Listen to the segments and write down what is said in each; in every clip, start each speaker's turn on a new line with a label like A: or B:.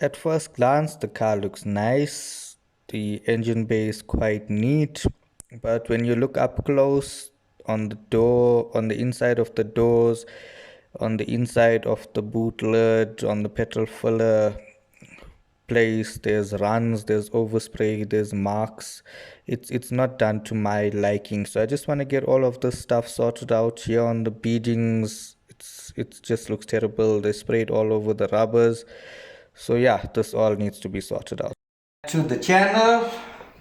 A: At first glance, the car looks nice. The engine bay is quite neat, but when you look up close on the door, on the inside of the doors, on the inside of the boot lid, on the petrol filler place, there's runs, there's overspray, there's marks. It's not done to my liking. So I just want to get all of this stuff sorted out here on the beadings. It just looks terrible. They sprayed all over the rubbers. So yeah, this all needs to be sorted out. To the channel,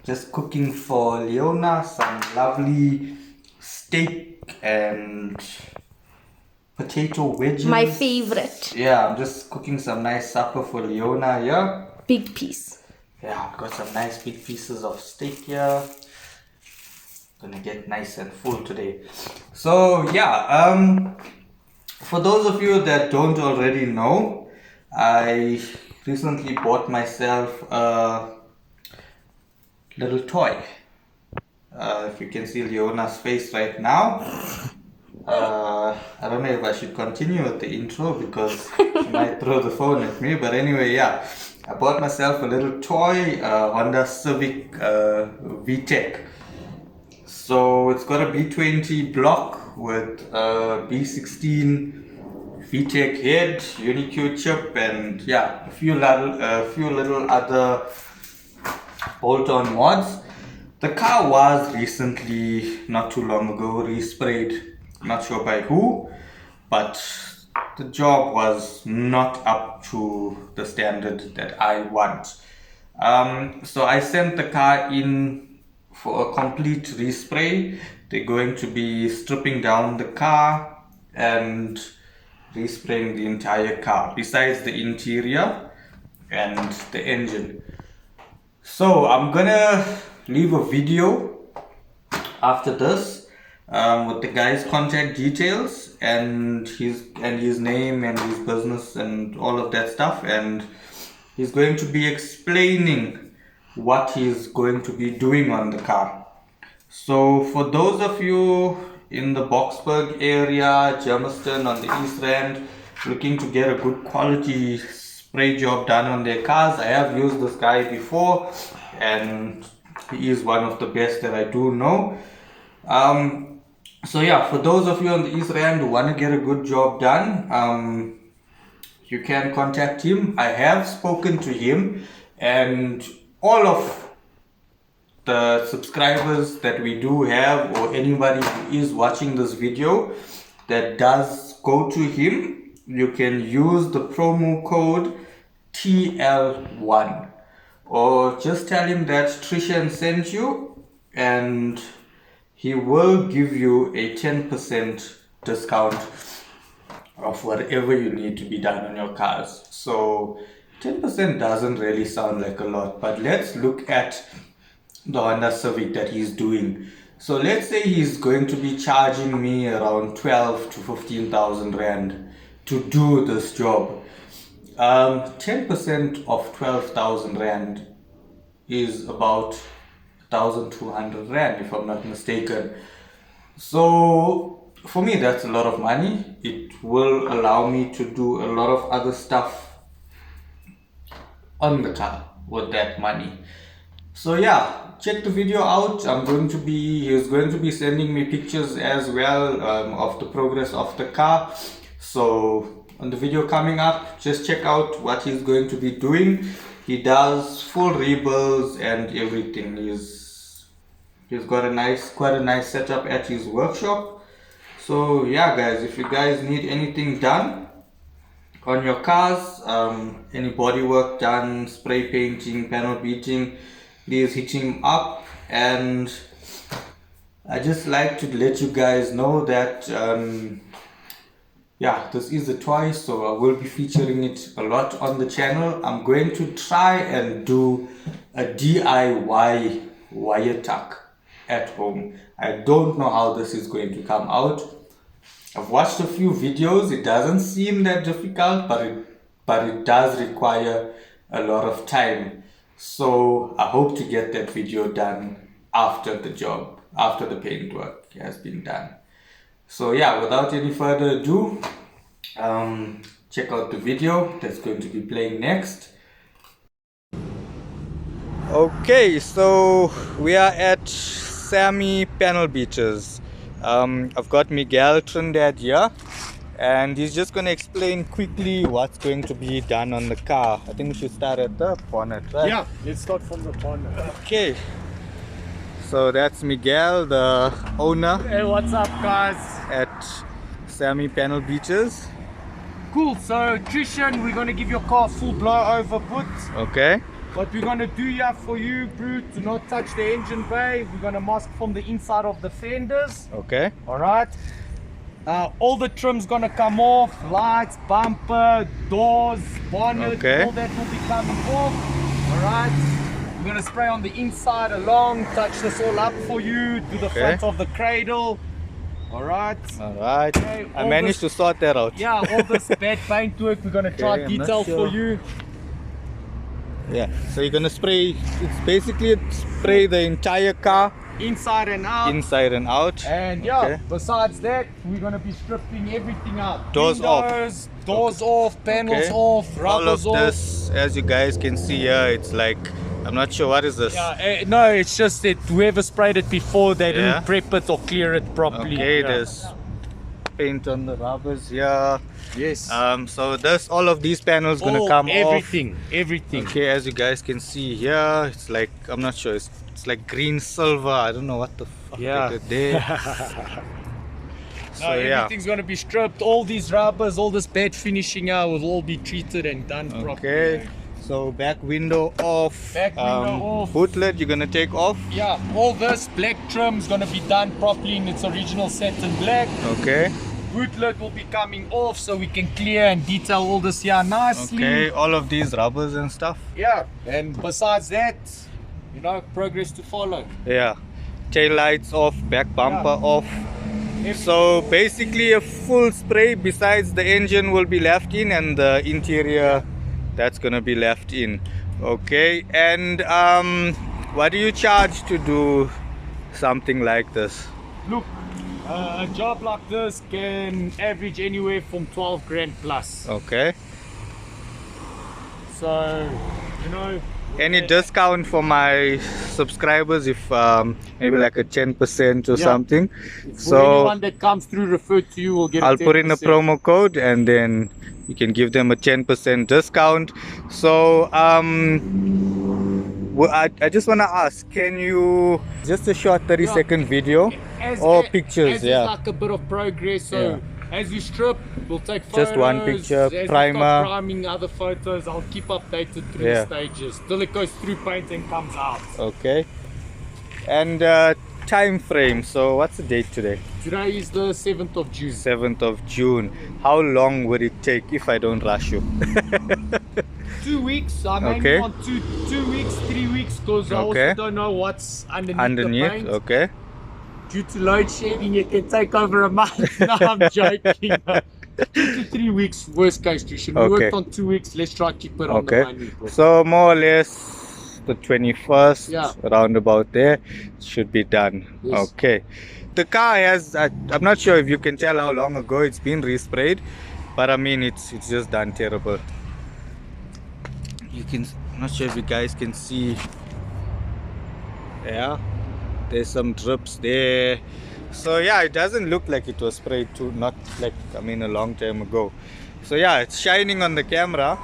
A: just cooking for Leona some lovely steak and potato wedges.
B: My favorite.
A: Yeah, I'm just cooking some nice supper for Leona here.
B: Big piece.
A: Yeah, I've got some nice big pieces of steak here. Gonna get nice and full today. So yeah, for those of you that don't already know, I recently bought myself a little toy. If you can see Leona's face right now. I don't know if I should continue with the intro because she might throw the phone at me. But anyway, yeah, I bought myself a little toy, Honda Civic Vtec. So it's got a B20 block with a B16 Vtec head, Unicue chip, and yeah, a few little other bolt-on mods. The car was recently, not too long ago, resprayed. Not sure by who, but the job was not up to the standard that I want. So I sent the car in for a complete respray. They're going to be stripping down the car and respraying the entire car, besides the interior and the engine. So I'm gonna leave a video after this with the guy's contact details and his name and his business and all of that stuff, and he's going to be explaining what he's going to be doing on the car. So for those of you in the Boksburg area, Germiston on the East Rand, looking to get a good quality spray job done on their cars, I have used this guy before and he is one of the best that I do know. So yeah, for those of you on the East Rand who want to get a good job done, you can contact him. I have spoken to him, and all of the subscribers that we do have, or anybody who is watching this video that does go to him, you can use the promo code TL1, or just tell him that Trishan sent you and he will give you a 10% discount of whatever you need to be done on your cars. So 10% doesn't really sound like a lot, but let's look at the Honda Civic that he's doing. So let's say he's going to be charging me around 12 to 15,000 Rand to do this job. 10% of 12,000 Rand is about 1,200 Rand, if I'm not mistaken. So for me, that's a lot of money. It will allow me to do a lot of other stuff on the car with that money. So yeah, check the video out. He's going to be sending me pictures as well of the progress of the car. So on the video coming up, just check out what he's going to be doing. He does full rebuilds and everything. He's got quite a nice setup at his workshop. So yeah guys, if you guys need anything done on your cars, any body work done, spray painting, panel beating, please hit him up. And I just like to let you guys know that yeah, this is a toy, so I will be featuring it a lot on the channel. I'm going to try and do a DIY wire tuck at home. I don't know how this is going to come out. I've watched a few videos. It doesn't seem that difficult, but it does require a lot of time. So I hope to get that video done after the paint work has been done. So yeah, without any further ado, check out the video that's going to be playing next. Okay, so we are at Sammy Panel Beaches. I've got Miguel Trinidad here, and he's just going to explain quickly what's going to be done on the car. I think we should start at the bonnet, right?
C: Yeah, let's start from the bonnet.
A: Okay, so that's Miguel, the owner
C: Hey, what's up, guys?
A: at Sammy Panel Beaches.
C: Cool, so Trishan, we're gonna give your car a full blowover put.
A: Okay,
C: What we're gonna do here for you, bro, to not touch the engine bay, we're gonna mask from the inside of the fenders.
A: okay,
C: Alright. All the trim's gonna come off, lights, bumper, doors, bonnet,
A: Okay.
C: all that will be coming off. Alright. We're gonna spray on the inside along, touch this all up for you, do the
A: Okay.
C: front of the cradle. Alright.
A: alright.
C: Okay,
A: I
C: all
A: managed
C: this-
A: to sort that out.
C: Yeah, all this bad paint work we're gonna try
A: Okay, I'm not
C: detail
A: sure.
C: for you.
A: Yeah, so you're gonna spray, it's basically spray the entire car
C: Inside and out.
A: inside and out.
C: And yeah,
A: Okay.
C: besides that, we're gonna be stripping everything out.
A: Doors off.
C: Windows, doors off, panels
A: Okay.
C: off,
A: All of
C: rubbers off.
A: this, as you guys can see here, it's like, I'm not sure what is this.
C: Yeah, no, it's just that whoever sprayed it before, they
A: Yeah.
C: didn't prep it or clear it properly.
A: Okay,
C: Yeah.
A: there's paint on the rubbers here.
C: Yes.
A: So this, all of these panels gonna
C: All-
A: come
C: everything, everything.
A: Okay, as you guys can see here, it's like, I'm not sure, it's like green silver. I don't know what the fuck
C: Yeah.
A: it is there. So
C: No,
A: yeah.
C: everything's gonna be stripped. All these rubbers, all this bad finishing will all be treated and done properly.
A: Okay, so back window off.
C: Back window off.
A: Boot lid you're gonna take off.
C: Yeah, all this black trim's gonna be done properly in its original satin black.
A: Okay,
C: Boot lid will be coming off so we can clear and detail all this here nicely.
A: okay, all of these rubbers and stuff.
C: Yeah, and besides that, you know, progress to follow.
A: Yeah, tail lights off, back bumper off. So basically a full spray besides the engine will be left in, and the interior that's gonna be left in. Okay, and what do you charge to do something like this?
C: Look, a job like this can average anywhere from 12 grand plus.
A: Okay,
C: So, you know,
A: any discount for my subscribers, if maybe like a 10% or
C: Yeah.
A: something?
C: for
A: So
C: anyone that comes through referred to you will get a
A: I'll put in a
C: 10%.
A: promo code, and then you can give them a 10% discount. So I just want to ask, can you just a short 30-second video or pictures?
C: As
A: Yeah,
C: like a bit of progress. So as we strip, we'll take photos.
A: Just one picture,
C: as we start
A: primer.
C: priming other photos. I'll keep updated through
A: Yeah.
C: the stages till it goes through paint and comes out.
A: okay. And time frame, so what's the date today?
C: Today is the 7th of June.
A: 7th of June. How long would it take if I don't rush you?
C: 2 weeks. I'm
A: Okay.
C: aiming on 2 weeks, 3 weeks, because I
A: Okay.
C: also don't know what's underneath the
A: Underneath,
C: paint.
A: okay.
C: Due to load shedding, it can take over a month. No, I'm joking. 2 to 3 weeks, worst case, Trishan. We
A: Okay.
C: worked on 2 weeks. Let's try to keep it on the
A: Okay,
C: money, bro.
A: so more or less the 21st,
C: Yeah.
A: around about there, should be done.
C: Yes.
A: Okay, the car has, I'm not sure if you can tell how long ago it's been resprayed, but I mean it's just done terrible. You can, I'm not sure if you guys can see, yeah, there's some drips there. So yeah, it doesn't look like it was sprayed too, not like, I mean, a long time ago. So yeah, it's shining on the camera.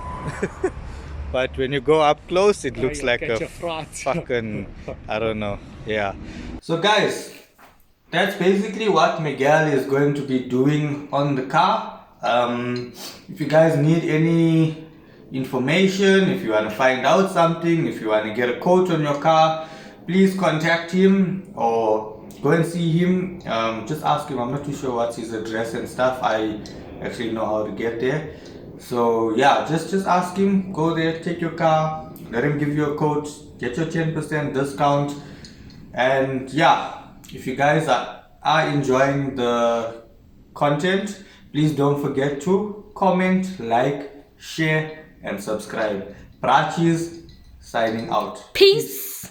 A: But when you go up close, it looks
C: you'll
A: like
C: catch
A: a
C: a fright.
A: fucking, I don't know, yeah. So guys, that's basically what Miguel is going to be doing on the car. If you guys need any information, if you want to find out something, if you want to get a quote on your car, please contact him or go and see him. Just ask him. I'm not too sure what's his address and stuff. I actually know how to get there. So yeah, just ask him, go there, take your car, let him give you a quote, get your 10% discount. And yeah, if you guys are enjoying the content, please don't forget to comment, like, share and subscribe. Prachis signing out.
B: Peace.